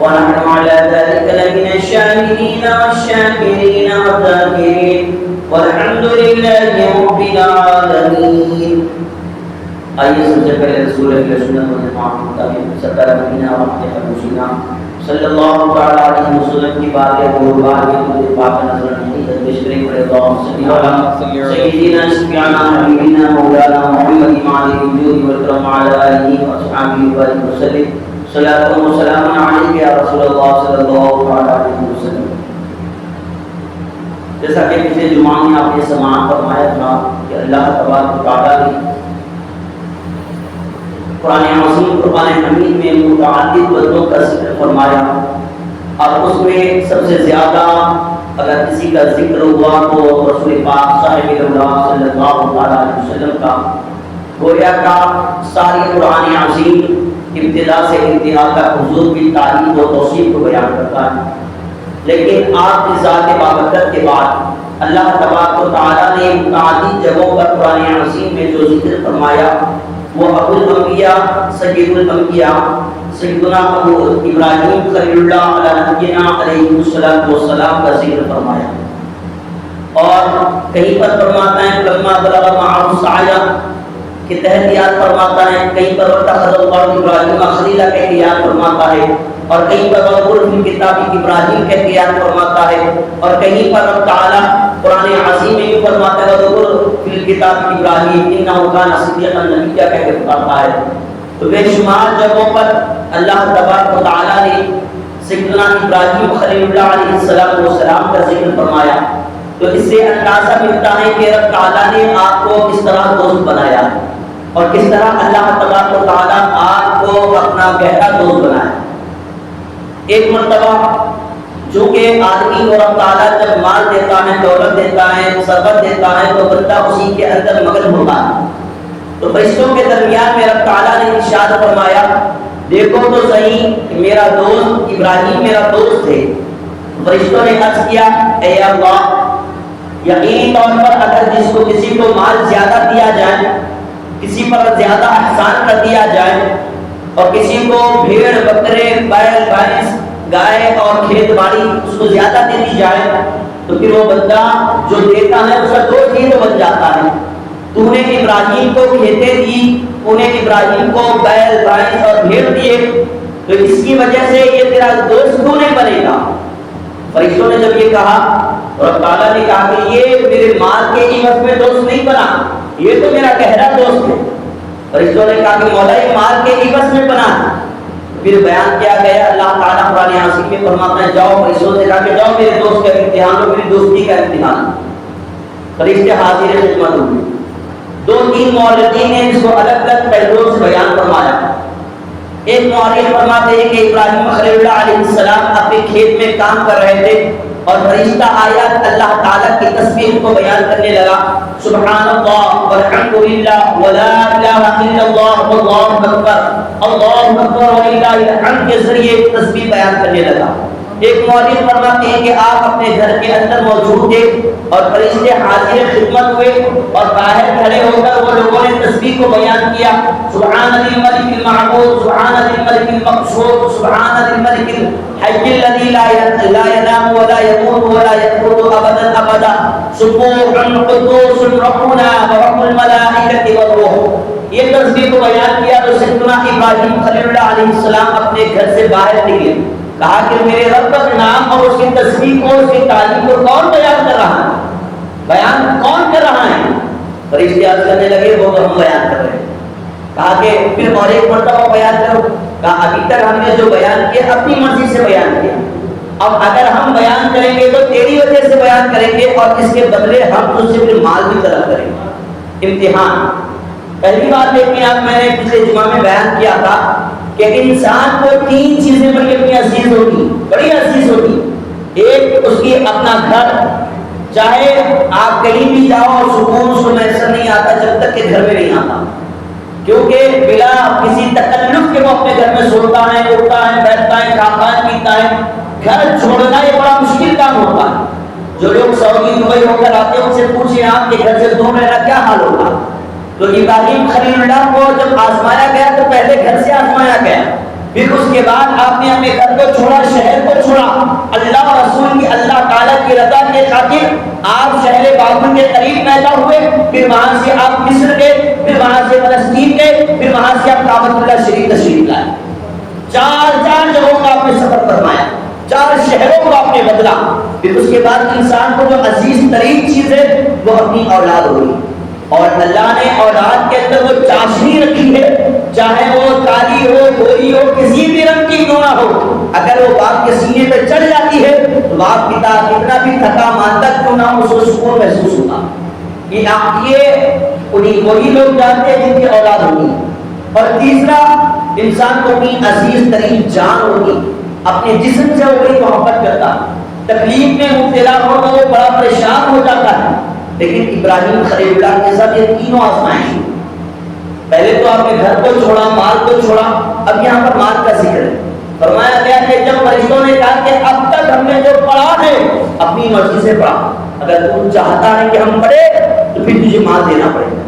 ونحن على ذلك لمن الشاهدين والشاكرين والذاكرين والحمد لله رب العالمين۔ آئیے سب سے پہلے رسول اللہ سنت و جماعت مطابق سرکار مدینہ وقت حبوشینا صلی اللہ تعالی علیہ وسلم کی باتیں قربان کے مجھے پاک نظر نہیں تدبیش کریں پڑے اللہم صلی اللہ سیدنا شفیعنا حبیبنا مولانا محمد امام الوجود والکرم علی آلہ و اصحابہ وسلم صلاۃ و سلام علیک یا رسول اللہ صلی اللہ علیہ وسلم۔ جیسا کہ پچھلے جمعہ میں آپ نے سماعت فرمایا تھا کہ اللہ تبارک و تعالیٰ نے قرآن عظیم قرآن حمید میں متعدد بندوں کا ذکر فرمایا اور اس میں سب سے زیادہ اگر کسی کا ذکر ہوا تو رسول پاک صاحب اللہ صلی اللہ علیہ وسلم کا، گویا کا ساری قرآن عظیم ابتدا سے انتہا تک حضور کی تعریف و توصیف کو بیان کرتا ہے، لیکن آپ کی ذات بابرکت کے بعد اللہ تبارک و تعالیٰ نے متعدد جگہوں پر قرآن عظیم میں جو ذکر فرمایا وہ ابو الانبیاء سید الانبیاء سیدنا ابو ابراہیم خلیل اللہ علیہ نبینا علیہ السلام کا ذکر فرمایا، اور کہیں پر فرماتا ہے لما بلغ معه السعی کے تحت یاد فرماتا ہے، کہیں پر واتخذ اللہ ابراہیم خلیلا کہہ کے یاد فرماتا ہے، اور کہیں پر وذکر فی الکتاب ابراہیم کہہ کے یاد فرماتا ہے، اور کہیں پر رب تعالی قرآن عظیم میں یہ فرماتا ہے وذکر فی الکتاب ابراہیم انہ کان صدیقا نبیا کہہ کے فرماتا ہے۔ تو بے شمار جگہوں پر اللہ تبارک و تعالی نے سیدنا ابراہیم خلیل اللہ علیہ السلام کا ذکر فرمایا، تو اس سے اندازہ ملتا ہے کہ رب تعالی نے آپ کو کس طرح دوست بنایا اور کس طرح اللہ تبارک و تعالی آپ کو اپنا گہرا دوست بنایا۔ ایک مرتبہ جو کہ آدمی کو رب تعالیٰ جب مال دیتا ہے، دولت دیتا ہے، ثروت دیتا ہے تو بندہ اسی کے اندر مگن ہوتا ہے، تو فرشتوں کے درمیان میں رب تعالیٰ نے ارشاد فرمایا دیکھو تو صحیح میرا دوست ابراہیم میرا دوست ہے۔ فرشتوں نے عرض کیا اے اللہ، یقینی طور پر اگر جس کو کسی کو مال زیادہ دیا جائے، کسی پر زیادہ احسان کر دیا جائے، اور کسی کو بھیڑ بکرے بیل بھینس گائے اور کھیت باڑی اس کو زیادہ دے دی جائے تو پھر وہ بندہ جو دیتا ہے اس کا دوست ہی تو بن جاتا ہے۔ تو نے ابراہیم کو کھیتیں دی، انہیں ابراہیم کو بیل بھینس اور بھیڑ دیے، تو اس کی وجہ سے یہ تیرا دوست کیوں نہیں بنے گا؟ فرشتوں نے جب یہ کہا اور تعالیٰ نے کہا کہ یہ میرے مال کے عوض میں دوست نہیں بنا، یہ تو میرا گہرا دوست ہے۔ فرشتوں نے کہا کہ مولا یہ مال کے عوض میں بنا، پھر بیان کیا گیا اللہ تعالیٰ قرآن عظیم میں فرماتا ہے جاؤ فرشتوں سے کہا کہ جاؤ میرے دوست کا امتحان ہو، میری دوستی کا امتحان۔ فرشتے حاضر خدمت ہوئے، دو تین مورخین نے اس کو الگ الگ پہلوؤں سے بیان فرمایا۔ ایک مورخ فرماتے ہیں کہ ابراہیم خلیل اللہ علیہ السلام اپنے کھیت میں کام کر رہے تھے اور فرشتہ آیا اللہ تعالیٰ کی تسبیح کو بیان کرنے لگا، سبحان اللہ والحمد للہ ولا الہ الا اللہ واللہ اکبر اللہ اکبر وللہ الحمد کے ذریعے تسبیح بیان کرنے لگا۔ ایک مولوی فرماتے ہیں کہ آپ اپنے گھر کے اندر موجود تھے اور فرشتے حاضر خدمت ہوئے اور باہر کھڑے ہو کر وہ لوگوں نے تسبیح کو بیان کیا، سبحان الملک المعبود سبحان الملک المقصود سبحان الملک الحی الذی لا ینام ولا يموت ولا يموت ابدا ابدا سبوح قدوس ربنا ورب الملائکۃ والروح۔ یہ تسبیح کو بیان کیا تو سیدنا ابراہیم خلیل اللہ علیہ السلام اپنے گھر سے باہر نکلے، کہا کہ میرے رب کا نام اور اس کی تسبیح کو اس کی تعریف کو کون بیان فرشتے عرض کرنے لگے وہ تو ہم بیان کر رہے ہیں. کہا کہ پھر اور ایک مرتبہ بیان کرو. کہا ابھی تک ہم نے جو بیان کیا اپنی مرضی سے بیان کیا, اب اگر ہم بیان کریں گے تو تیری وجہ سے بیان کریں گے اور اس کے بدلے ہم تجھ سے پھر مال بھی طلب کریں گے. امتحان. پہلی بات دیکھیں آپ, میں نے پچھلے جمعہ میں بیان کیا تھا کہ انسان کو 3 چیزیں بڑی اپنی عزیز ہوتی, بڑی عزیز ہوتی. ایک اس کی اپنا گھر, چاہے آپ کہیں بھی جاؤ اور سکون اس کو میسر نہیں آتا جب تک کہ گھر میں نہیں آتا, کیونکہ بلا کسی تکلف کے وہ اپنے گھر میں سوتا ہے, اٹھتا ہے, بیٹھتا ہے, کھاتا ہے, پیتا ہے. گھر چھوڑنا یہ بڑا مشکل کام ہوتا ہے. جو لوگ سعودی دبئی ہو کر آتے ہیں ان سے پوچھیں آپ کے گھر سے دور رہنا کیا حال ہوگا. تو ابراہیم خلیل اللہ کو جب آزمایا گیا تو پہلے گھر سے آزمایا گیا, پھر اس کے بعد آپ نے اپنے گھر کو چھوڑا, شہر کو چھوڑا. اللہ اور رسول کی, اللہ تعالیٰ کی رضا کے خاطر آپ شہر بابل کے قریب پیدا ہوئے, پھر وہاں سے آپ مصر گئے, پھر وہاں سے فلسطین گئے, پھر وہاں سے آپ کعبۃ اللہ شریف تشریف لائے. 4 جگہوں کا آپ نے سفر فرمایا, 4 شہروں کو آپ نے بدلا. پھر اس کے بعد انسان کو جو عزیز ترین چیز ہے وہ اپنی اولاد ہوئی, اور اللہ نے اولاد کے اندر وہ چاشنی رکھی ہے, چاہے وہ کالی ہو, گوری ہو, کسی بھی رنگ کی کیوں نہ ہو, اگر وہ باپ کے سینے پہ چڑھ جاتی ہے تو باپ پتا کتنا بھی تھکا مانتا کیوں نہ ہو, اس کو سکون محسوس ہوتا. یہ وہی لوگ جانتے ہیں جن کی اولاد ہوگی. اور تیسرا, انسان کو اپنی عزیز ترین جان ہوگی, اپنے جسم سے وہ بڑی محبت کرتا, تکلیف میں مبتلا ہو تو وہ بڑا پریشان ہو جاتا ہے. لیکن ابراہیم خلیل اللہ کے ساتھ یہ تینوں آزمائش, پہلے تو آپ نے گھر کو چھوڑا, مال کو چھوڑا, اب یہاں پر مال کا ذکر ہے. فرمایا گیا کہ جب فرشتوں نے کہا کہ اب تک ہم نے جو پڑھا ہے اپنی مرضی سے پڑھا, اگر تو چاہتا ہے کہ ہم پڑھے تو پھر تجھے مال دینا پڑے گا.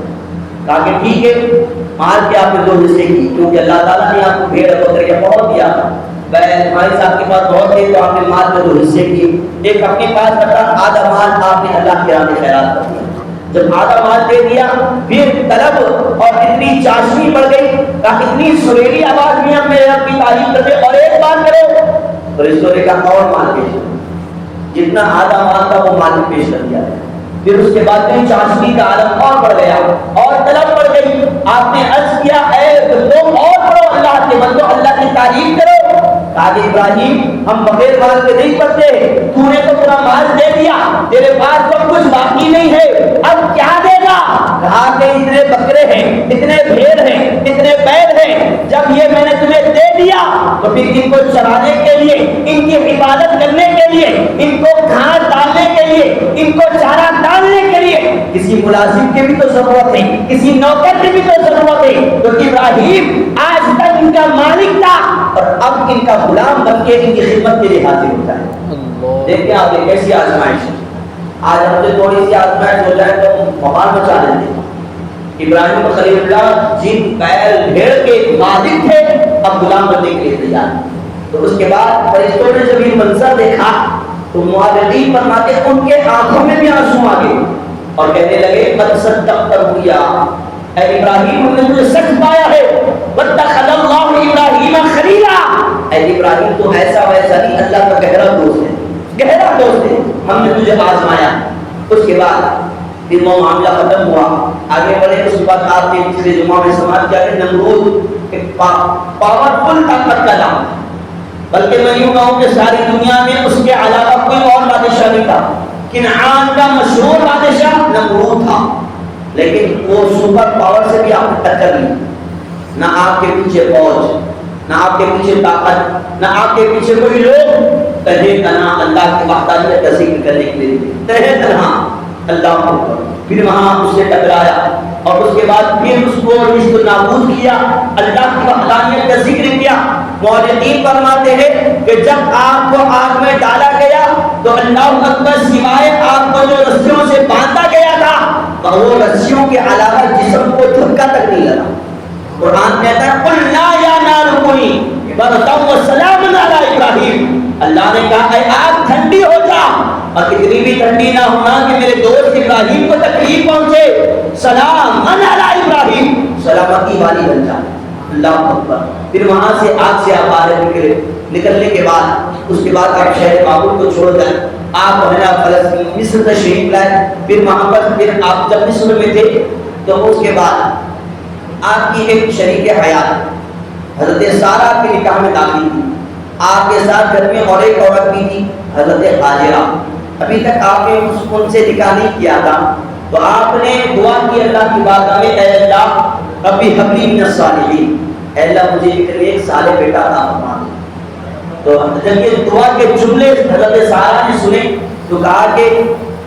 کہا کہ ٹھیک ہے, مال کے آپ نے 2 حصے کی, کیونکہ اللہ تعالیٰ نے آپ کو بھیڑ بکری کا بہت دیا تھا. تمہارے صاحب کے پاس بہت تھے تو آپ نے مال میں 2 حصے کیے. ایک اپنے پاس رکھا, آدھا مال آپ نے اللہ کے راہ میں خیرات کر دیا. جب آدھا مال دے دیا پھر طلب اور اتنی چاشنی بڑھ گئی, اتنی سریلی آواز میں ہم میرے رب کی تعریف کرتے, اور ایک بات کرو. فرشتوں نے کہا اور مال پیش کرو, جتنا آدھا مال تھا وہ مال پیش کر دیا. پھر اس کے بعد میں چاشنی کا عالم اور بڑھ گیا اور طلب بڑھ گئی. آپ نے عرض کیا اے لوگ اور پڑھو, اللہ کے بندو اللہ کی تعریف کرو. کہا کہ ابراہیم ہم بغیر مال کے نہیں پڑھتے, تو نے تو پورا مال دے دیا, تیرے پاس تو کچھ باقی نہیں ہے, اب کیا دے گا. کہا کہ اتنے بکرے ہیں, اتنے بھیڑ ہیں, اتنے بیل ہیں, جب یہ میں نے تمہیں دے دیا تو پھر ان کو چرانے کے لیے, ان کی حفاظت کرنے کے لیے, ان کو گھاس ڈالنے کے لیے, ان کو چارہ ڈالنے کے لیے کسی ملازم کی بھی تو ضرورت ہے, کسی نوکر کی بھی تو ضرورت ہے. تو ابراہیم آج تک ان کا مالک تھا اور اب ان کا غلام بن کے ان کی خدمت کے لیے حاضر ہوتا ہے. دیکھیں آپ یہ کیسی آزمائش ہے. آج ہم سے تھوڑی سی آزمائش ہو جائے تو بہار مچا دیتے ہیں. ابراہیم خلیل اللہ جن بیل بھیڑ کے مالک تھے اب غلام بننے کے لیے تیار. تو اس کے بعد فرشتوں نے جب یہ منظر دیکھا تو معلقین فرماتے ان کے آنکھوں میں بھی آنسو آ گئے اور کہنے لگے قد صدقت رؤیا, اے ابراہیم ہم نے تجھے سچ پایا ہے. واتخذ اللہ ابراہیم خلیلا, اے ابراہیم تو ایسا ویسا نہیں, اللہ کا گہرا دوست ہے, گہرا دوست ہے, ہم نے تجھے آزمایا. اس کے بعد پھر وہ معاملہ ختم ہوا, آگے بڑھے. اس کے بعد آپ نے پچھلے جمعہ میں سماعت کیا کہ نمرود ایک پاورفل طاقت کا نام, بلکہ میں یوں کہوں کہ ساری دنیا میں اس کے علاوہ کوئی اور بادشاہ نہیں تھا. کنعان کا مشہور بادشاہ نمرود تھا, لیکن وہ سپر پاور سے بھی آپ نے ٹکر لی. نہ آپ کے پیچھے فوج, نہ آپ کے پیچھے طاقت, نہ آپ کے پیچھے کوئی لوگ, تنہے تنہا اللہ کی وحدانیت کا ذکر کرنے کے لیے تنہے تنہا اللہ کو. پھر وہاں اس سے ٹکرایا اور اس کے بعد پھر اس کو نیست و نابود کیا, اللہ کی وحدانیت کا ذکر کیا. مولدین فرماتے ہیں کہ جب آگ کو آگ میں ڈالا گیا تو اللہ اکبر سوائے آگ کو جو رسیوں سے باندھا گیا تھا وہ رسیوں کے علاوہ جسم کو دھکا تک نہیں لگا. قرآن کہتا ہے قل لا یا نار کونی بردا وسلام علی ابراہیم, اللہ نے کہا اے آگ ٹھنڈی ہو جا, اور اتنی بھی ٹھنڈی نہ ہونا کہ میرے دوست ابراہیم کو تکلیف پہنچے, سلام علی ابراہیم, سلامتی والی بن جا. اللہ اکبر. پھر وہاں سے آگ سے آپ باہر نکلنے کے بعد اس کے بعد آپ شہر بابل کو چھوڑ کر آپ ہے نا فلسطین مصر تشریف لائے، پھر وہاں پر پھر آپ جب مصر میں تھے تو اس کے بعد آپ کی ایک شریک حیات حضرت سارہ کے نکاح میں داخل تھی، آپ کے ساتھ گھر میں اور ایک عورت بھی تھی حضرت ہاجرہ، ابھی تک آپ نے ان سے نکاح نہیں کیا تھا، تو آپ نے دعا کی اللہ کی بارگاہ میں، اے اللہ ربی حبلی من الصالحین، اے اللہ مجھے ایک نیک صالح بیٹا عطا فرما دے۔ تو جب یہ دعا کے جملے حضرت سارہ نے سنے تو کہا کہ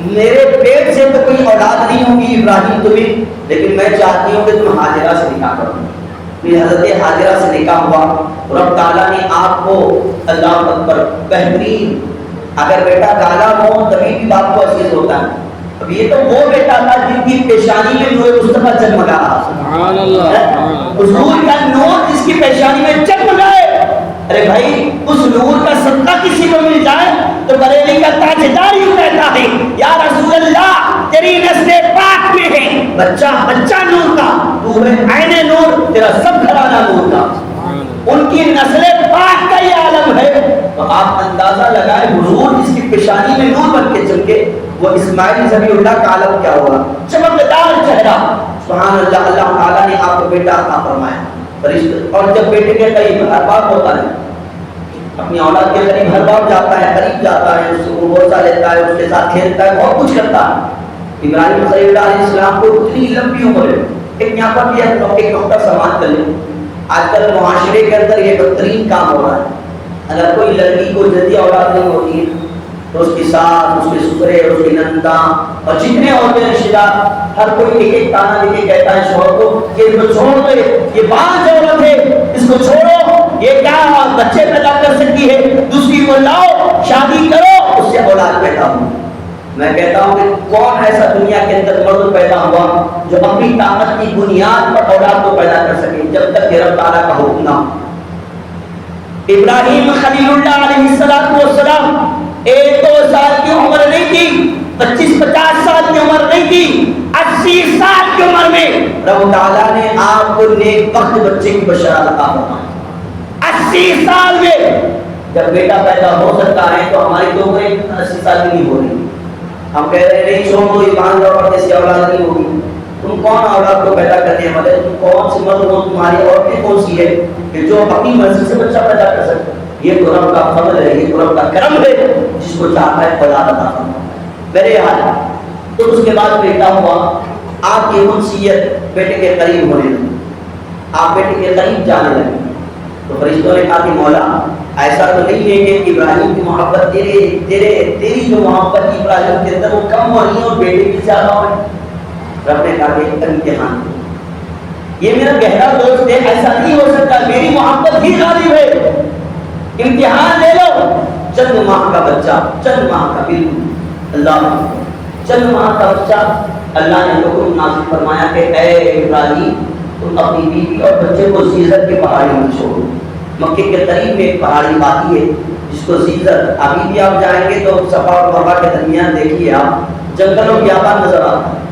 میرے پیٹ سے تو کوئی اولاد نہیں ہوگی ابراہیم تمہیں، لیکن میں چاہتی ہوں کہ تم ہاجرہ سے نکاح کرو۔ پھر حضرت ہاجرہ سے نکاح ہوا، رب تعالیٰ نے آپ کو اللہ اکبر بہترین، اگر بیٹا کالا ہو تبھی بھی باپ کو عزیز ہوتا ہے، اب یہ تو وہ بیٹا تھا جن کی پیشانی میں نور مصطفیٰ جگمگا رہا، سبحان اللہ، حضور کا نور جس کی پیشانی میں جگمگائے، ارے بھائی اس نور کا صدقہ کسی کو مل جائے تو بریلی کا تاجدار یوں کہتا ہے یا رسول اللہ تیری نسل پاک میں ہے بچہ بچہ نور کا، تو ہے عین نور، تیرا سب گھرانہ نور کا، ان کی نسل پاک کا یہ عالم ہے۔ تو آپ اندازہ لگائیں حضور جس کی پیشانی میں نور بن کے چمکے، وہ اسماعیل ذبیح اللہ کا عالم کیا ہوگا، چمکدار چہرہ، سبحان اللہ۔ اللہ تعالیٰ نے آپ کو بیٹا عطا فرمایا، فرشتے، اور جب بیٹے کے قریب ہر باپ ہوتا ہے، اپنی اولاد کے قریب ہر باپ جاتا ہے، قریب جاتا ہے، اس کو بوسہ لیتا ہے، اس کے ساتھ کھیلتا ہے، بہت کچھ کرتا ہے۔ ابراہیم خلیل اللہ علیہ السلام کو اتنی لمبی عمر ہے، ایک یہاں پر ایک نقطہ سماعت کر لیں، آج کل معاشرے کے اندر یہ بدترین کام ہو رہا ہے، اگر کوئی لڑکی کو جلدی اولاد نہیں ہوتی ہے تو اس کی ساس، اس کے سسرے، اس کی نندا اور جتنے اور کے رشتہ دار، ہر کوئی ایک ایک تانا دے کے کہتا ہے شوہر کو کہ اس کو چھوڑ دے، یہ بانجھ عورت ہے، اس کو چھوڑو، یہ کیا بچے پیدا کر سکتی ہے، دوسری کو لاؤ، شادی کرو، اس سے اولاد پیدا ہو۔ میں کہتا ہوں کہ کون ایسا دنیا کے اندر مرد پیدا ہوا جو اپنی طاقت کی بنیاد پر اولاد کو پیدا کر سکے جب تک کہ رب تعالیٰ کا حکم نہ ہو۔ ابراہیم خلیل اللہ علیہ السلام 1-2 سال کی عمر نہیں تھی، 25-50 سال کی عمر نہیں تھی، 80 سال کی عمر میں رب تعالیٰ نے آپ کو نیک بخت بچے کی بشارت عطا فرمائی۔ 80 سال میں جب بیٹا پیدا ہو سکتا ہے تو ہماری تو عمر 80 سال کی نہیں ہو رہی، ہم کہہ رہے ہیں نہیں چھوڑ دو، یہ 5 اور کیسی اولاد نہیں ہوگی، تم کون اولاد کو پیدا کرنے والے، تم کون سی مرد ہو، تمہاری عورتیں کون سی ہے کہ جو اپنی مرضی سے بچہ پیدا کر سکتے، یہ تو رب کا فضل ہے، یہ تو رب کا کرم ہے، جس کو چاہتا ہے اولاد عطا فرماتا ہے۔ میرے حال تو اس کے بعد بیٹا ہوا، آپ کی منسیت بیٹے کے قریب ہونے لگی، آپ بیٹے کے قریب جانے لگے، تو فرشتوں نے کہا کہ مولا ایسا تو نہیں ہے کہ ابراہیم کی محبت تیری جو محبت ابراہیم کے اندر وہ کم ہو رہی ہے اور بیٹے کی زیادہ ہو رہی ہے۔ رب نے کہا کہ ایک امتحان، یہ میرا گہرا دوست ہے، ایسا نہیں ہو سکتا، میری محبت ہی غالب ہے، امتحان لے لو۔ چند ماہ کا بچہ، چند ماہ کا، بالکل اللہ، چند ماہ کا بچہ، اللہ نے حکم نازل فرمایا کہ اے ابراہیم تم اپنی بیوی اور بچے کو زیزر کی پہاڑی میں چھوڑو۔ مکے کے قریب میں ایک پہاڑی واقعی ہے جس کو زیزر، ابھی بھی آپ جائیں گے تو صفا اور مروہ کے درمیان دیکھیے آپ جنگلوں کی آباد نظر آتا ہے،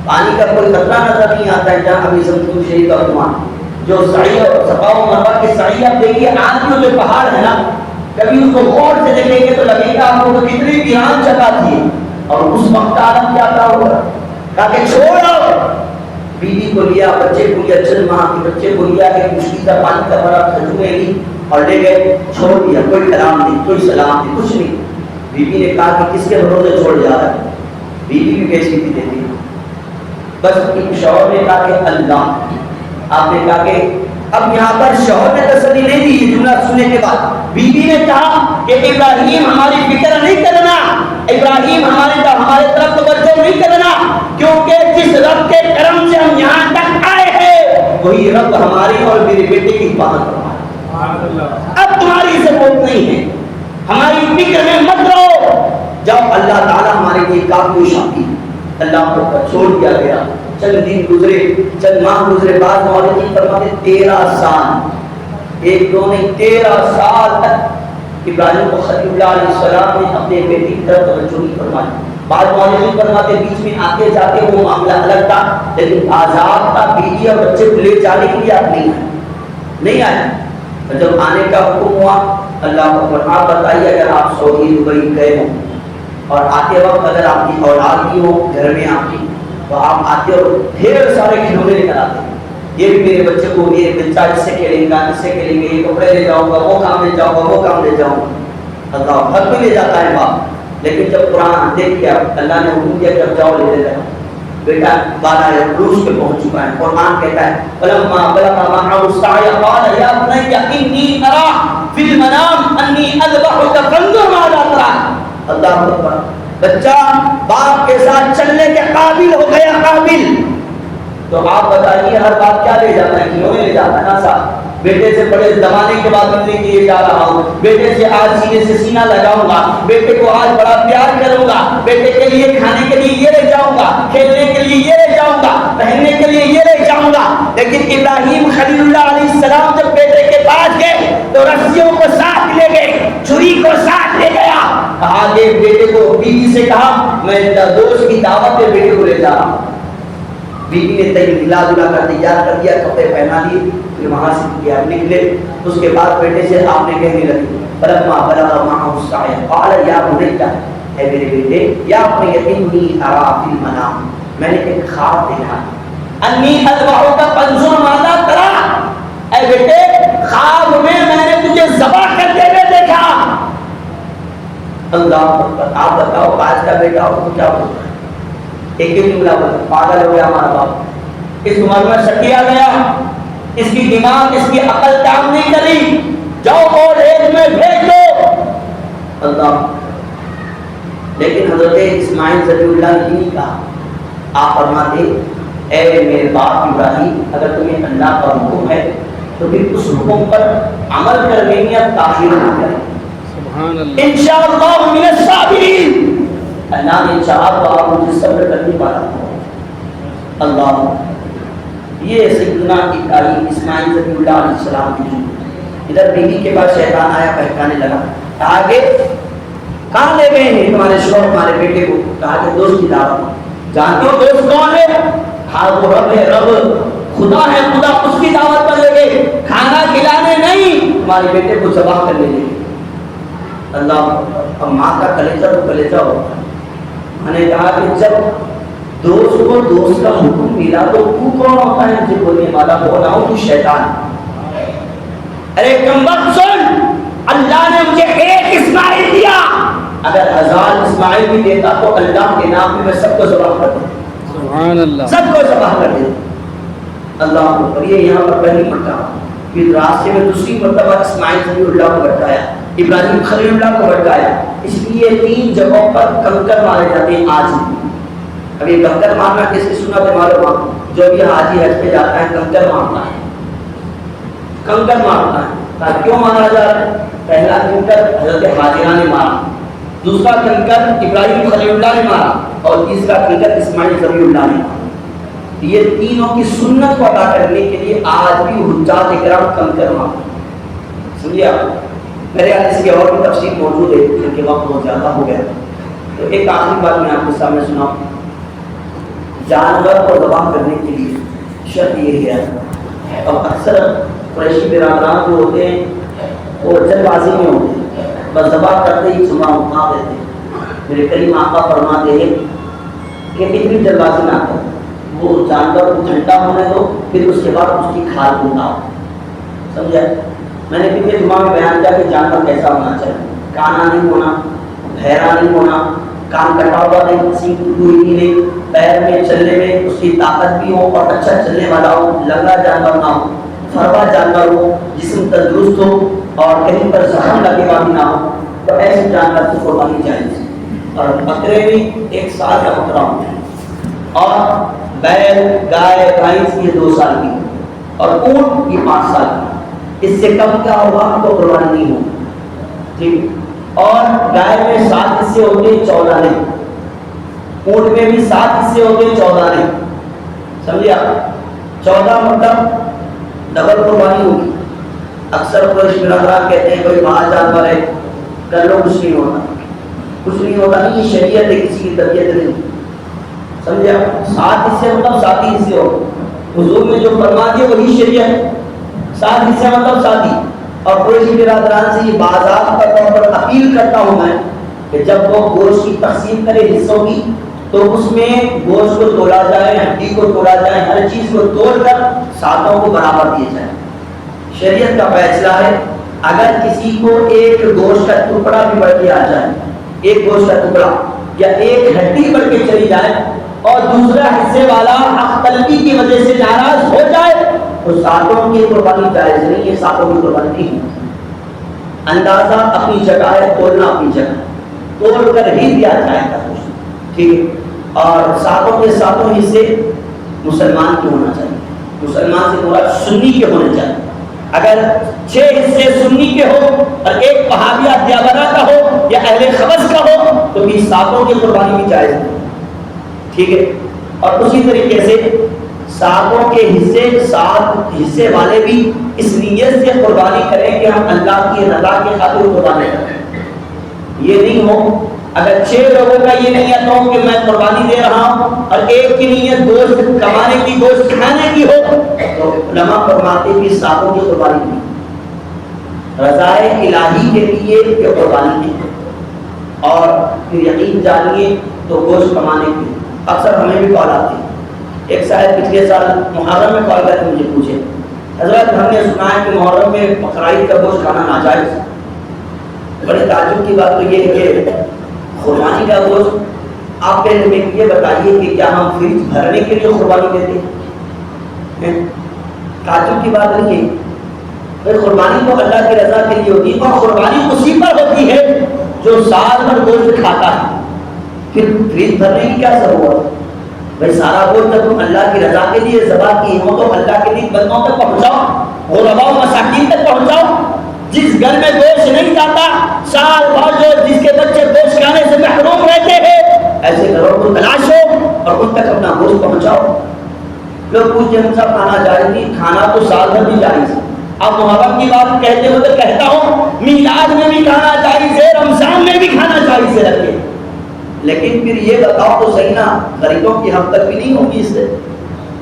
پانی کا کوئی خطرہ نظر نہیں آتا ہے، جہاں ابھی زمزم شریف کا عنوان جو سعی اور صفا و مروہ کی سعی آپ دیکھیے، آج جو پہاڑ ہے نا، کبھی اس کو غور سے دیکھیں گے تو لگے گا آپ کو کتنی ویران جگہ تھی، اور اس وقت عالم کیا تھا ہوگا، کہا کہ چھوڑو، بیوی کو لیا، بچے کو لیا، چند ماہ کے بچے کو لیا، ایک مشکل کا پانی کا بڑا کھجوریں لی اور لے گئے، چھوڑ دیا، کوئی کلام نہیں، کوئی سلام نہیں، کچھ نہیں۔ بیوی نے کہا کہ کس کے بھروسے چھوڑ جا رہا ہے، بیوی بھی کیسی تھی دیتی، بس شوہر نے کہا کہ اللہ، آپ نے کہا کہ اب یہاں پر شوہر نے تسلی نہیں دی، یہ جملہ سننے کے بعد بیوی نے کہا کہ ابراہیم ہماری فکر نہیں کرنا، ابراہیم ہمارے طرف توجہ نہیں کرنا، کیونکہ جس رب کے کرم سے ہم یہاں تک آئے ہیں وہی رب ہماری اور میرے بیٹے کی حفاظت فرمائے، اب تمہاری ضرورت نہیں ہے، ہماری فکر میں مت رہو، جب اللہ تعالیٰ ہمارے لیے کافی شافی، اللہ کو چھوڑ دیا گیا۔ چند دن گزرے، چند ماہ گزرے، بعد مولوی فرماتے 13 سال، ایک دو نہیں 13 سال تک ابراہیم کو خلیل اللہ علیہ السلام نے اپنے بیٹی کی طرف توجہ نہیں فرمائی۔ بعد مولوی فرماتے بیچ میں آتے جاتے وہ معاملہ الگ تھا، لیکن آزاد تھا، بیوی اور بچے کو لے جانے کے لیے آپ نہیں آئے۔ جب آنے کا حکم ہوا، اللہ کو آپ بتائیے اگر آپ سعودی دبئی گئے ہوں اور آتے وقت اگر آپ کی اولاد بھی ہو گھر میں آپ کی تو آپ آتے ہو ڈھیر سارے کھلونے لے کر آتے ہیں. یہ بھی میرے بچے کو یہ بچہ اس سے کھیلیں گا اس سے کھیلیں گے, یہ کپڑے لے جاؤں گا, وہ کام لے جاؤں گا, وہ کام لے جاؤں گا. اللہ حق بھی لے جاتا ہے باپ, لیکن جب قرآن دیکھ کے اللہ نے حکم دیا جب جاؤ لے لیتا ہے بیٹا 12 عروج پہ پہنچ چکا ہے. قرآن کہتا ہے فلما بلغ معه السعي قال يا بني إني أرى في المنام أني أذبحك فانظر ماذا ترى. اللہ اکبر, بچہ باپ کے ساتھ چلنے کے قابل ہو گیا, قابل. تو آپ بتائیے ہر بات کیا لے جاتا ہے, کیوں لے جاتا ہے نا صاحب. بیٹے سے بڑے زمانے کے بعد ملنے کے لیے جا رہا ہوں, بیٹے سے آج سینے سے سینہ لگاؤں گا, بیٹے کو آج بڑا پیار کروں گا, بیٹے کے لیے کھانے کے لیے یہ لے جاؤں گا, کھیلنے کے لیے یہ لے جاؤں گا, پہننے کے لیے یہ لے جاؤں گا. لیکن ابراہیم خلیل اللہ علیہ السلام جب بیٹے کے پاس گئے تو رسیوں کو ساتھ لے گئے, چھری کو ساتھ لے گیا. کہا کہ بیٹے کو, بیوی سے کہا میں دوست کی دعوت پہ بیٹے کو لے جا رہا ہوں. بیوی نے ہلا دلا کر تیار کر دیا, کپڑے پہنا لیے, پھر وہاں سے کیا نکلے. اس کے بعد بیٹے سے آپ نے کہنے لگی فلما بلغ معه السعي قال يا بني, اے میرے بیٹے, یا بني إني أرى في المنام, میں نے ایک خواب دیکھا, انی اذبحك فانظر ماذا ترى, اے بیٹے خواب میں نے تجھے ذبح کرتے ہوئے دیکھا. اللہ اکبر. آپ بتاؤ آج کا بیٹا ہو تو کیا ہوگا. ایک ایک جملہ پاگل ہو گیا ہمارا باپ, اس عمر میں شکی آ گیا, اس کی دماغ اس کی عقل کام نہیں کری, جاؤ اور ایج میں بھیج دو. اللہ. لیکن حضرت اسماعیل ذبیح اللہ نے نہیں کہا. آپ فرماتے اے میرے باپ ابراہیم, اگر تمہیں اللہ کا حکم ہے تو پھر اس حکم پر عمل کرنے میں اب تاخیر نہ کریں. سبحان اللہ. انشاءاللہ من الصابرین, اللہ نے چاہا تو آپ مجھے صبر کرنے والا ہو. اللہ. یہ سیدنا ابراہیم اسماعیل ذبیح اللہ علیہ السلام کی. ادھر بیوی کے پاس شیطان آیا, بہکانے لگا, آگے کہاں لے گئے ہیں تمہارے شوہر ہمارے بیٹے کو. کہا کہ دوست کی دعوت. جانتے ہو دوست کون ہے؟ ہاں وہ رب ہے, رب خدا ہے, خدا اس کی دعوت پر لے گئے, کھانا کھلانے نہیں, تمہارے بیٹے کو ذبح کرنے لے گئے. اللہ. اب ماں کا کلیجہ تو کلیجہ ہوتا ہے. میں نے کہا کہ جب دوست کو دوست کا حکم ملا تو تو کون ہوتا ہے مجھے بولنے والا؟ ہو نہ ہو تو شیطان. ارے کم وقت سن, اللہ نے مجھے ایک اسماعیل دیا, اگر 1000 اسماعیل بھی دیتا تو اللہ کے نام میں سب کو ذبح کر دوں. سبحان اللہ. سب کو ذبح کر دوں. اللہ اکبر. یہ یہاں پر پہلی مرتبہ, پھر راستے میں دوسری مرتبہ اسماعیل ذبیح اللہ کو بھٹکایا, ابراہیم خلیل اللہ کو بھٹکایا. اس لیے 3 جگہوں پر کنکر مارے جاتے ہیں آج بھی. اب یہ کنکر مارنا کس کی سنت ہے معلوم؟ جو بھی حاجی حج پہ جاتا ہے کنکر مارنا ہے, کنکر مارنا ہے. کیوں مارا جا رہا ہے؟ پہلا کنکر حضرت حاجرہ نے مارا, دوسرا کنکر ابراہیم خلیل اللہ نے مارا, اور تیسرا کنکر اسماعیل ذبیح اللہ نے مارا. یہ تینوں کی سنت کو ادا کرنے کے لیے آج بھی حجاج اکرام کنکر مارتے ہیں. سمجھے آپ؟ میرے یہاں اس کی اور بھی تفصیل موجود ہے کیونکہ وقت بہت زیادہ ہو گیا. تو ایک آخری بات میں آپ کے سامنے سناؤں. جانور کو ذبح کرنے کے لیے شرط یہ ہے, اور اکثر قریشی برادران جو ہوتے ہیں وہ جلد بازی میں ہوتے ہیں, بس ذبح کرتے ہی چما اٹھا دیتے ہیں. میرے کریم آقا فرماتے ہیں کہ اتنی جلد بازی نہ کرو, وہ جانور کو ٹھنڈا ہونے دو, پھر اس کے بعد اس کی کھال کو اٹھاؤ. سمجھا؟ میں نے پچھلے جمعہ میں بیان کیا کہ جانور کیسا ہونا چاہیے. کانا نہیں ہونا, بہرا نہیں ہونا, کان کٹا ہوا نہیں, سینگ ٹوٹی ہوئی نہیں, پیر میں چلنے میں اس کی طاقت بھی ہو اور اچھا چلنے والا ہو, لنگڑا جانور نہ ہو, فروا جانور ہو, جسم تندرست ہو اور کہیں پر زخم لگے گا بھی نہ ہو, تو ایسے جانور کی قربانی جائز. اور بکرے بھی 1 سال کا بکرا ہوتا ہے, اور بیل گائے بھینس یہ 2 سال کی, اور اونٹ یہ 5 سال کی. اس سے کم کیا ہوگا تو قربانی نہیں ہوگی. ٹھیک. اور گائے میں 7 حصے ہوتے ہیں, 14 نہیں. اونٹ میں بھی 7 حصے ہوتے ہیں, 14 نہیں. سمجھا؟ 14 مطلب ڈبل قربانی ہوگی. اکثر قریش برادران کہتے ہیں کوئی باہر جانور ہے کر لو, کچھ نہیں ہوتا, کچھ نہیں ہوتا. نہیں, یہ شریعت ہے, کسی کی طبیعت نہیں. سمجھا؟ 7 حصے مطلب 7 ہی حصے ہو. حضور نے جو فرما دیا وہی شریعت. 7 حصے مطلب 7 ہی. اور قریشی برادران سے یہ باضابطہ طور پر اپیل کرتا ہوں میں کہ جب وہ گوشت کی تقسیم کرے حصوں کی تو اس میں گوشت کو تولا جائے، ہڈی کو تولا جائے، ہر چیز کو توڑ کر ساتھوں کو برابر دیے جائے۔ شریعت کا فیصلہ ہے اگر کسی کو ایک گوشت کا ٹکڑا بھی بڑھ کے آ جائے، ایک گوشت کا ٹکڑا یا ایک ہڈی بڑھ کے چلی جائے اور دوسرا حصے والا حق تلفی کی وجہ سے ناراض ہو جائے تو ساتوں کی قربانی جائز نہیں ہے، ساتوں کی قربانی نہیں ہے۔ اندازہ اپنی جگہ ہے، تولنا اپنی جگہ، توڑ کر ہی دیا جائے گا، ٹھیک ہے۔ اور ساتوں کے ساتوں حصے مسلمان کے ہونا چاہیے، مسلمان سے مراد سنی کے ہونے چاہیے۔ اگر 6 حصے سنی کے ہو اور ایک وہابیہ دیابرا کا ہو یا اہل خبز کا ہو تو بھی ساتوں کی قربانی بھی جائز ہے، ٹھیک ہے۔ اور اسی طریقے سے ساتوں کے حصے، 7 حصے والے بھی اس نیت سے قربانی کریں کہ ہم اللہ کی رضا کے خاطر قربانی کریں۔ یہ نہیں ہو اگر 6 لوگوں کا یہ نیت ہو کہ میں قربانی دے رہا ہوں اور ایک کی نیت گوشت کمانے کی، گوشت کھانے کی ہو تو علماء فرماتے ہیں کہ ساتوں کی قربانی نہیں، رضائے الہی کے لیے یہ قربانی نہیں۔ اور پھر یقین جانیے تو گوشت کمانے کی اکثر ہمیں بھی کال آتی ہے۔ ایک شاید پچھلے سال محرم میں کال کر کے مجھے پوچھے حضرت ہم نے سنا ہے کہ محرم میں بقرعید کا گوشت کھانا ناجائز ہے۔ بڑی تعجب کی بات تو یہ ہے کہ قربانی کا گوشت آپ پہلے میں یہ بتائیے کہ کیا ہم فریج بھرنے کے لیے قربانی دیتے ہیں؟ تعجب کی بات نہیں ہے بھائی، قربانی تو اللہ کی رضا کے لیے ہوتی ہے اور قربانی اسی پر ہوتی ہے جو سال بھر گوشت کھاتا ہے، پھر فریج بھرنے کی کیا ضرورت ہے؟ بھائی سارا گوشت جب تم اللہ کی رضا کے لیے ذبح کی ہو تو اللہ کے لیے بندوں تک پہنچاؤ، غرباء و مساکین تک پہنچاؤ۔ جس گھر میں گوشت نہیں جاتا، سال بھر جو جس کے بچے گوشت کھانے سے محروم رہتے ہیں، ایسے گھروں کو تلاشو اور ان تک اپنا گوشت پہنچاؤ۔ لوگ پوچھتے ہیں صاحب کھانا جائز نہیں، کھانا تو سال بھر بھی جائز ہے۔ اب محرم کی بات کہتے ہو تو کہتا ہوں میلاد میں بھی کھانا جائز ہے، رمضان میں بھی کھانا جائز ہے رکھے، لیکن پھر یہ بتاؤ تو صحیح نا، غریبوں کی حق تک بھی نہیں ہوگی، اس سے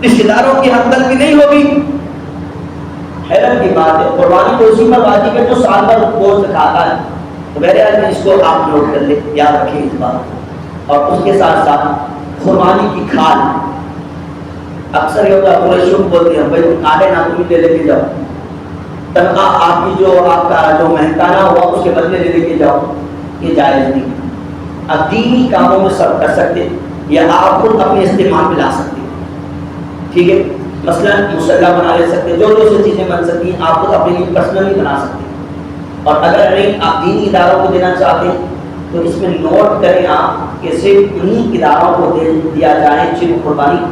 رشتہ داروں کی حق تک بھی نہیں ہوگی۔ حیرت کی بات ہے، قربانی تو اسی پر واجب ہے جو سال بھر گوشت کھاتا ہے۔ تو بہرحال اس کو آپ نوٹ کر لیں، یاد رکھیں اس بات۔ اور اس کے ساتھ ساتھ قربانی کی کھال، اکثر یہ ہوتا ہے پورے شروع بولتے ہیں بھائی تم آگے نہ تم لے کے جاؤ، تنخواہ آپ کی جو آپ کا جو مہنگانہ ہوا اس کے بدلے لے کے جاؤ، یہ جائز نہیں۔ اب دینی کاموں میں سب کر سکتے یا آپ خود اپنے استعمال میں لا سکتے، ٹھیک ہے۔ مثلا مصلی بنا لے سکتے، جو سے چیزیں بن سکتی ہیں آپ خود اپنے لیے پرسنلی بنا سکتے۔ اور اگر نہیں آپ دینی اداروں کو دینا چاہتے ہیں تو اس میں نوٹ کریں آپ کہ صرف انہیں اداروں کو دیا جائے جن قربانی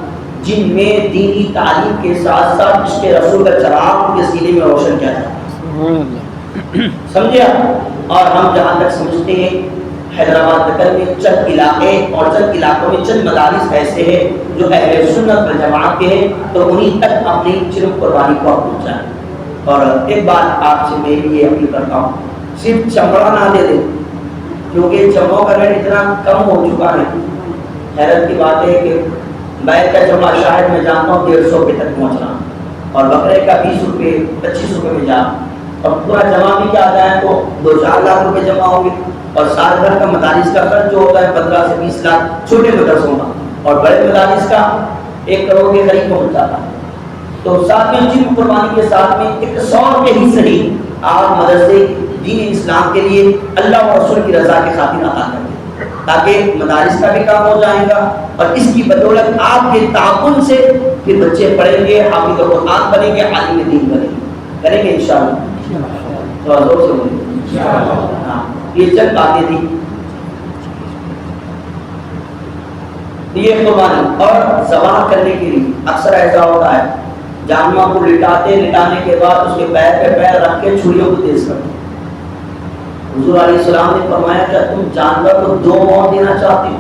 جن میں دینی تعلیم کے ساتھ ساتھ عشق رسول کا چراغ کے سینے میں روشن کیا جائے، سمجھے آپ۔ اور ہم جہاں تک سمجھتے ہیں حیدرآباد نگر میں چند علاقے اور چند علاقوں میں چند مدارس ایسے ہیں جو اہل سنت والجماعت کے ہیں، تو انہیں تک اپنی صرف قربانی کو پہنچائیں۔ اور ایک بات آپ سے میں بھی یہ اپیل کرتا ہوں، صرف چمڑا نہ دے دیں، کیونکہ چمڑوں کا ریٹ اتنا کم ہو چکا ہے۔ حیرت کی بات ہے کہ بیل کا جمع شاید میں جانتا ہوں 150 روپے تک پہنچ رہا، اور بکرے کا 20 روپے 25 روپے میں جا، اور پورا جمع بھی کیا جائے تو 2-4 لاکھ روپے جمع ہوں گے، اور سال بھر کا مدارس کا خرچ جو ہوتا ہے 15 سے 20 لاکھ چھوٹے مدرسوں کا، اور بڑے مدارس کا 1 کروڑ کے قریب پہنچ جاتا ہے۔ تو ساتھ میں جن قربانی کے ساتھ میں 100 روپے ہی صحیح آپ مدرسے دین اسلام کے لیے اللہ و رسول کی رضا کی خاطر عطا کر دیں، تاکہ مدارس کا بھی کام ہو جائے گا، اور اس کی بدولت آپ کے تعاون سے پھر بچے پڑھیں گے، حافظ قرآن بنیں گے، عالم دین بنیں گے، کریں گے انشاءاللہ۔ تو زور سے بولیں انشاءاللہ۔ یہ چند باتیں تھی، یہ قربانی اور ذبح کرنے کے لیے اکثر ایسا ہوتا ہے جانور کو لٹانے کے بعد اس کے پیر پہ پیر رکھ کے چھریوں کو تیز کرتے ہیں۔ حضور علیہ السلام نے فرمایا کہ تم جانور کو 2 موت دینا چاہتے ہو،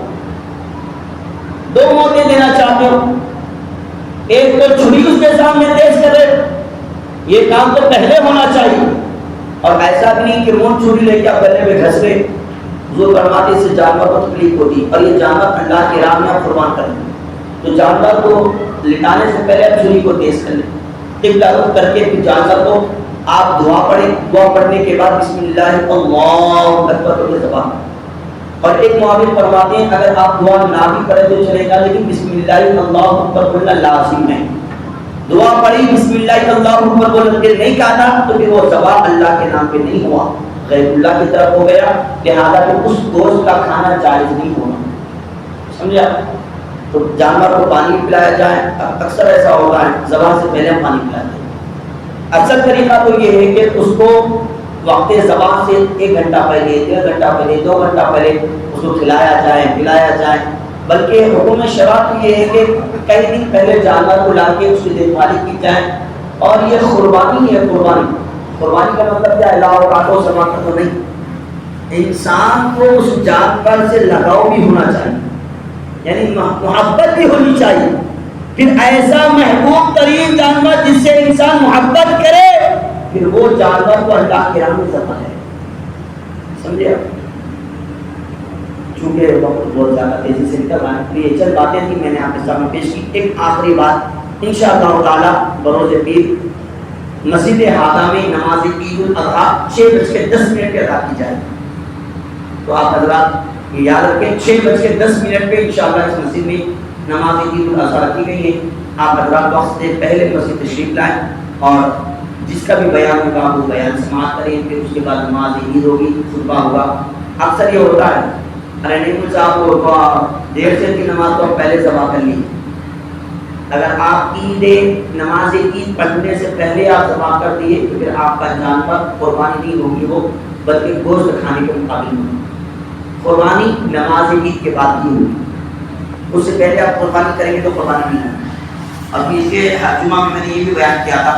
2 موتیں دینا چاہتے ہو، ایک تو چھری اس کے سامنے تیز کرے، یہ کام تو پہلے ہونا چاہیے، اور ایسا بھی نہیں کہ منہ چھری لے کے آپ گلے میں گھس لے۔ حضور فرماتے اس سے جانور کو تکلیف ہوتی، اور یہ جانور اللہ کی راہ میں آپ قربان کر لیں، تو جانور کو لٹانے سے پہلے آپ چھری کو تیز کر لیں، قبلہ رخ کر کے پھر جانور کو آپ دعا پڑھیں، دعا پڑھنے کے بعد بسم اللہ اللہ اکبر کے ذبح، اور ایک معاون فرماتے ہیں اگر آپ دعا نہ بھی پڑھے تو چلے گا لیکن بسم اللہ اللہ اکبر بولنا لازم ہے. دعا پڑھی بسم اللہ اللہ اکبر بول کے نہیں کہا تو پھر وہ ثواب اللہ کے نام پہ نہیں ہوا, غیر اللہ کی طرف ہو گیا, لہذا کہ اس گوشت کا کھانا جائز نہیں ہونا. سمجھا؟ تو جانور کو پانی پلایا جائے, اکثر ایسا ہوتا ہے ذبح سے پہلے ہم پانی پلاتے ہیں. اصل طریقہ تو یہ ہے کہ اس کو وقت ذبح سے 1 گھنٹہ پہلے, 1.5 گھنٹہ پہلے, 2 گھنٹہ پہلے اس کو کھلایا جائے, پلایا جائے. بلکہ حکم شرع یہ ہے کہ کئی دن پہلے جانور کو لا کے اس کی دیکھ بھال کی جائے. اور یہ قربانی ہے. قربانی کا مطلب کیا ہے؟ لاؤ کاٹو سماٹو تو نہیں, انسان کو اس جانور سے لگاؤ بھی ہونا چاہیے, یعنی محبت بھی ہونی چاہیے. پھر ایسا محبوب ترین جانور جس سے انسان محبت کرے, پھر وہ جانور کو اللہ کے راہ میں ذبح ہے. سمجھے؟ چونکہ وقت بہت زیادہ تیزی سے نکل رہا ہے, یہ چند باتیں تھیں میں نے آپ کے سامنے پیش کی. ایک آخری بات, انشاءاللہ تعالی بروز پیر مسجد ہادہ میں نماز عید الاضحیٰ 6:10 پہ ادا کی جائے. تو آپ حضرات یہ یاد رکھیں 6:10 پہ انشاءاللہ اس مسجد میں نماز عید الاضحیٰ رکھی گئی ہے. آپ حضرات وقت سے پہلے مسجد تشریف لائیں اور جس کا بھی بیان ہوگا وہ بیان سماعت کریں. پھر اس کے بعد نماز عید ہوگی, خطبہ ہوگا. اکثر یہ ہوتا ہے ارے نہیں صاحب وہ دیر سے کی نماز تو پہلے ذبح کر لی. اگر آپ نماز عید پڑھنے سے پہلے آپ ذبح کر دیے تو پھر آپ کا جانور قربانی نہیں ہوگی, وہ بلکہ گوشت کھانے کے مقابل ہوگی. قربانی نماز عید کے بعد ہی ہوگی, اس سے پہلے آپ قربانی کریں گے تو قربانی نہیں ہوگی. اب اس کے جمعہ میں نے یہ بھی بیان کیا تھا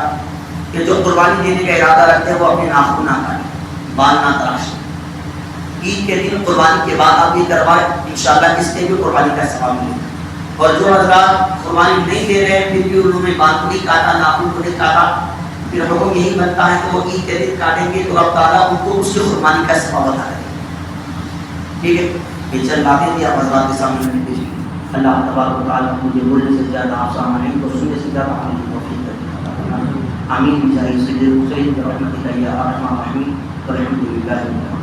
کہ جو قربانی دینے کا ارادہ رکھتے ہیں وہ اپنے ناخن نہ کاٹیں, بال نہ تراشیں. عید کے دن قربانی کے بعد آپ یہ کروائیں, انشاءاللہ اس سے بھی قربانی کا ثواب ملے. اور جو حضرات قربانی نہیں دے رہے ہیں پھر بھی انہوں نے بال کو نہیں کاٹا, ناخن کو نہیں کاٹا, پھر حکم یہی بنتا ہے کہ وہ عید کے دن کاٹیں گے تو رب تعالیٰ ان کو اس کی قربانی کا ثواب عطا کرے گا. ٹھیک ہے, یہ چند باتیں تھیں آپ حضرات کے سامنے میں پیش کی. اللہ تبارک و تعالیٰ مجھے بولنے سے زیادہ آپ سامنے کو سننے سے زیادہ عمل کی توفیق دے. آمین. بجاہ سید الرسول برحمتک یا ارحم الراحمین والحمد للہ.